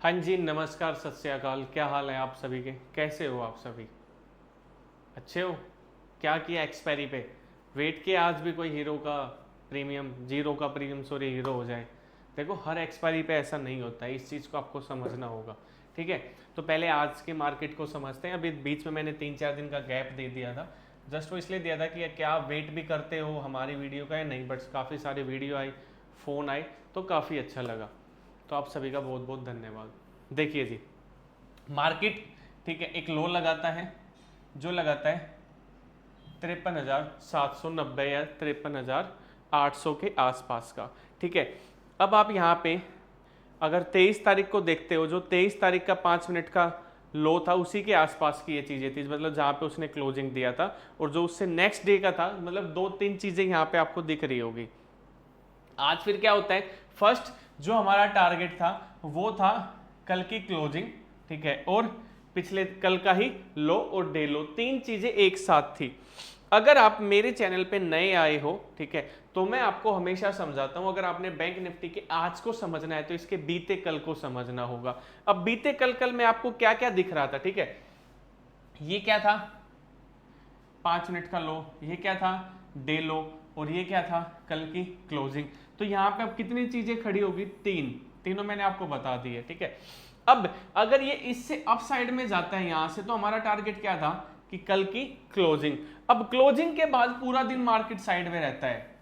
हाँ जी, नमस्कार, सत श्री अकाल। क्या हाल है आप सभी के? कैसे हो आप सभी? अच्छे हो? क्या किया एक्सपायरी पे? वेट किया आज भी कोई हीरो का प्रीमियम, जीरो का प्रीमियम सॉरी हीरो हो जाए? देखो, हर एक्सपायरी पे ऐसा नहीं होता है, इस चीज़ को आपको समझना होगा। ठीक है, तो पहले आज के मार्केट को समझते हैं। अभी बीच में मैंने 3-4 दिन का गैप दे दिया था, जस्ट वो इसलिए दिया था कि क्या आप वेट भी करते हो हमारी वीडियो का या नहीं, बट काफ़ी सारी वीडियो आई, फ़ोन आए, तो काफ़ी अच्छा लगा। तो आप सभी का बहुत बहुत धन्यवाद। देखिए जी, मार्केट ठीक है एक लो लगाता है, जो लगाता है 53,790 या 53,800 के आसपास का। ठीक है, अब आप यहाँ पे अगर 23 तारीख को देखते हो, जो 23 तारीख का 5 मिनट का लो था, उसी के आसपास की ये चीज़ें थी, मतलब जहाँ पे उसने क्लोजिंग दिया था, और जो उससे नेक्स्ट डे का था, मतलब 2-3 चीज़ें यहाँ पे आपको दिख रही होगी। आज फिर क्या होता है, फर्स्ट जो हमारा टारगेट था वो था कल की क्लोजिंग, ठीक है, और पिछले कल का ही लो और डे लो, तीन चीजें एक साथ थी। अगर आप मेरे चैनल पे नए आए हो, ठीक है, तो मैं आपको हमेशा समझाता हूं, अगर आपने बैंक निफ्टी के आज को समझना है तो इसके बीते कल को समझना होगा। अब बीते कल में आपको क्या क्या दिख रहा था, ठीक है, ये क्या था 5 मिनट का लो, ये क्या था डे लो, और ये क्या था कल की क्लोजिंग। तो यहाँ पे अब कितनी चीजें खड़ी होगी, तीनों मैंने आपको बता दी है। ठीक है, अब अगर ये इससे अप साइड में जाता है यहां से, तो हमारा टारगेट क्या था कि कल की क्लोजिंग। अब क्लोजिंग के बाद पूरा दिन मार्केट साइड में रहता है।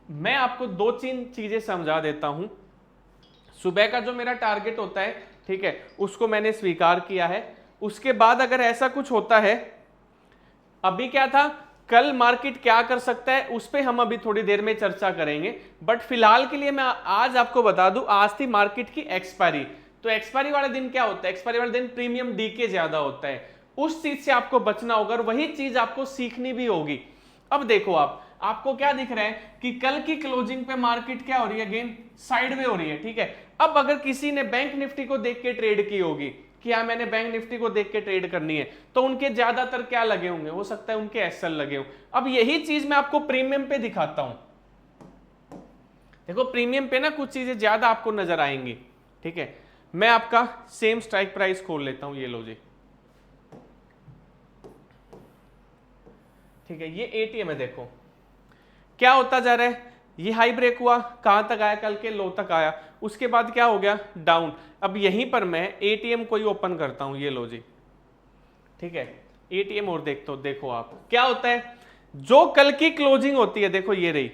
मैं आपको 2-3 चीजें समझा देता हूं। सुबह का जो मेरा टारगेट होता है, ठीक है, उसको मैंने स्वीकार किया है। उसके बाद अगर ऐसा कुछ होता है, अभी क्या था, कल मार्केट क्या कर सकता है उस पर हम अभी थोड़ी देर में चर्चा करेंगे, बट फिलहाल के लिए मैं आज आपको बता दूं, आज थी मार्केट की एक्सपायरी। तो एक्सपायरी वाले दिन क्या होता है, एक्सपायरी वाले दिन प्रीमियम डीके ज्यादा होता है, उस चीज से आपको बचना होगा और वही चीज आपको सीखनी भी होगी। अब देखो, आपको क्या दिख रहा है कि कल की क्लोजिंग पे मार्केट क्या हो रही है, अगेन साइड में हो रही है। ठीक है, अब अगर किसी ने बैंक निफ्टी को देख के ट्रेड की होगी कि हाँ मैंने बैंक निफ्टी को देख के ट्रेड करनी है, तो उनके ज्यादातर क्या लगे होंगे, हो सकता है उनके एसएल लगे हों। अब यही चीज मैं आपको प्रीमियम पे दिखाता हूं। देखो, प्रीमियम पे ना कुछ चीजें ज्यादा आपको नजर आएंगी। ठीक है, मैं आपका सेम स्ट्राइक प्राइस खोल लेता हूं, ये लो जी। ठीक है, ये एटीएम है, देखो क्या होता जा रहा है, ये हाई ब्रेक हुआ, कहां तक आया, कल के लो तक आया, उसके बाद क्या हो गया, डाउन। अब यहीं पर मैं एटीएम को ही ओपन करता हूं, ये लो जी। ठीक है, एटीएम और देखो आप क्या होता है, जो कल की क्लोजिंग होती है, देखो ये रही।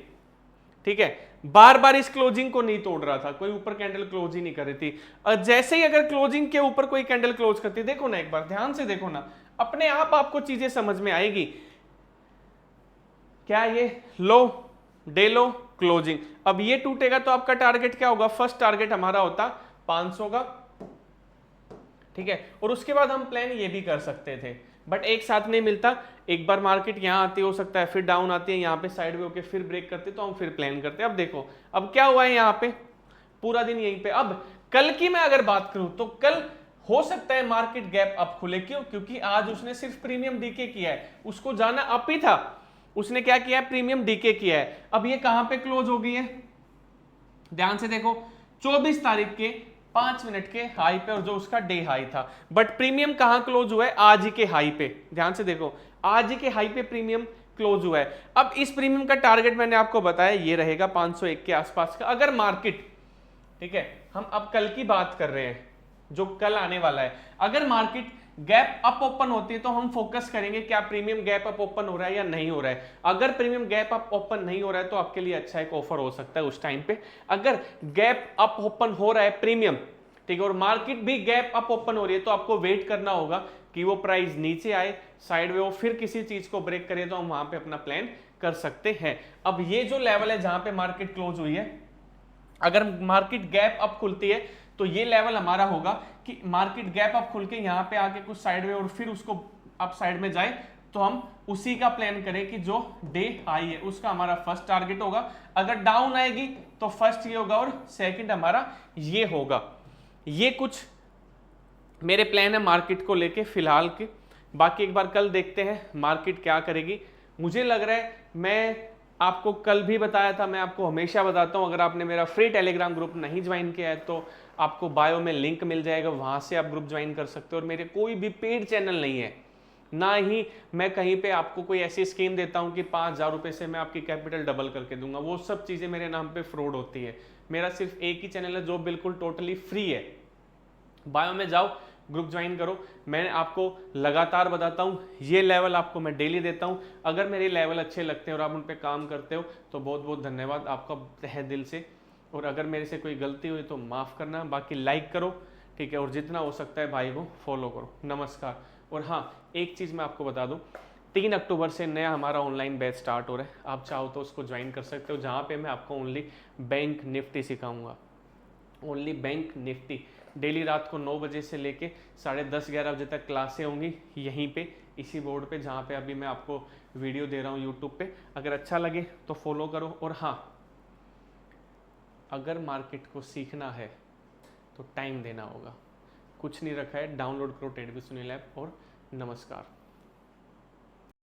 ठीक है, बार बार इस क्लोजिंग को नहीं तोड़ रहा था, कोई ऊपर कैंडल क्लोज ही नहीं कर रही थी। और जैसे ही अगर क्लोजिंग के ऊपर कोई कैंडल क्लोज करती, देखो ना, एक बार ध्यान से देखो ना, अपने आप आपको चीजें समझ में आएगी। क्या ये लो, डे लो, क्लोजिंग, अब ये टूटेगा तो आपका टारगेट क्या होगा, फर्स्ट टारगेट हमारा होता 500 का। ठीक है, और उसके बाद हम प्लान ये भी कर सकते थे, बट एक साथ नहीं मिलता। एक बार मार्केट यहाँ आती, हो सकता है फिर डाउन आती है, यहाँ पे साइड में होके फिर ब्रेक करते, तो हम फिर प्लान करते। अब देखो, अब क्या हुआ है, यहाँ पे पूरा दिन यहीं पे। अब कल की मैं अगर बात करूं तो कल हो सकता है मार्केट गैप अप खुले, क्यों, क्योंकि आज उसने सिर्फ प्रीमियम डीके किया है, उसको जाना अप ही था, उसने क्या किया है, प्रीमियम डीके किया है। अब ये कहां पे क्लोज हो गई है, ध्यान से देखो, 24 तारीख के 5 मिनट के हाई पे, और जो उसका डे हाई था, बट प्रीमियम कहां क्लोज हुआ है, आज ही के हाई पे। ध्यान से देखो, आज ही के हाई पे प्रीमियम क्लोज हुआ है। अब इस प्रीमियम का टारगेट मैंने आपको बताया, ये रहेगा 501 के आसपास का। अगर मार्केट, ठीक है, हम अब कल की बात कर रहे हैं, जो कल आने वाला है, अगर मार्केट गैप अप ओपन होती है तो हम फोकस करेंगे क्या प्रीमियम गैप अप ओपन हो रहा है या नहीं हो रहा है। अगर प्रीमियम गैप अप ओपन नहीं हो रहा है तो आपके लिए अच्छा एक ऑफर हो सकता है उस टाइम पे। अगर गैप अप ओपन हो रहा है प्रीमियम, ठीक है, और मार्केट भी गैप अप ओपन हो रही है, तो आपको वेट करना होगा कि वो प्राइस नीचे आए, साइड में वो फिर किसी चीज को ब्रेक करे, तो हम वहां पे अपना प्लान कर सकते हैं। अब ये जो लेवल है जहां पे मार्केट क्लोज हुई है, अगर मार्केट गैप अप खुलती है तो ये लेवल हमारा होगा कि मार्केट गैप अप खुल के यहाँ पे आके कुछ साइड में और फिर उसको अप साइड में जाए, तो हम उसी का प्लान करें कि जो डे हाई है उसका हमारा फर्स्ट टारगेट होगा। अगर डाउन आएगी तो फर्स्ट ये होगा और सेकंड हमारा ये होगा। ये कुछ मेरे प्लान है मार्केट को लेके फिलहाल के। बाकी एक बार कल देखते हैं मार्केट क्या करेगी। मुझे लग रहा है, मैं आपको कल भी बताया था, मैं आपको हमेशा बताता हूं, अगर आपने मेरा फ्री टेलीग्राम ग्रुप नहीं ज्वाइन किया है तो आपको बायो में लिंक मिल जाएगा, वहाँ से आप ग्रुप ज्वाइन कर सकते हो। और मेरे कोई भी पेड चैनल नहीं है, ना ही मैं कहीं पे आपको कोई ऐसी स्कीम देता हूँ कि 5,000 रुपये से मैं आपकी कैपिटल डबल करके दूंगा। वो सब चीज़ें मेरे नाम पे फ्रॉड होती है। मेरा सिर्फ एक ही चैनल है जो बिल्कुल टोटली फ्री है। बायो में जाओ, ग्रुप ज्वाइन करो। मैं आपको लगातार बताता हूँ, ये लेवल आपको मैं डेली देता हूँ। अगर मेरे लेवल अच्छे लगते हैं और आप उन पर काम करते हो तो बहुत बहुत धन्यवाद आपका तहे दिल से। और अगर मेरे से कोई गलती हुई तो माफ़ करना, बाकी लाइक करो, ठीक है, और जितना हो सकता है भाई को फॉलो करो। नमस्कार। और हाँ, एक चीज़ मैं आपको बता दूँ, 3 अक्टूबर से नया हमारा ऑनलाइन बैच स्टार्ट हो रहा है। आप चाहो तो उसको ज्वाइन कर सकते हो, जहाँ पे मैं आपको ओनली बैंक निफ्टी सिखाऊंगा। Only bank Nifty. डेली रात को 9 बजे से लेके 10:30-11 बजे तक क्लासें होंगी यहीं पे, इसी बोर्ड पे जहाँ पे अभी मैं आपको वीडियो दे रहा हूँ यूट्यूब पे। अगर अच्छा लगे तो फॉलो करो। और हाँ, अगर मार्केट को सीखना है तो टाइम देना होगा। कुछ नहीं रखा है, डाउनलोड करो ट्रेडविद सुनील ऐप। और नमस्कार।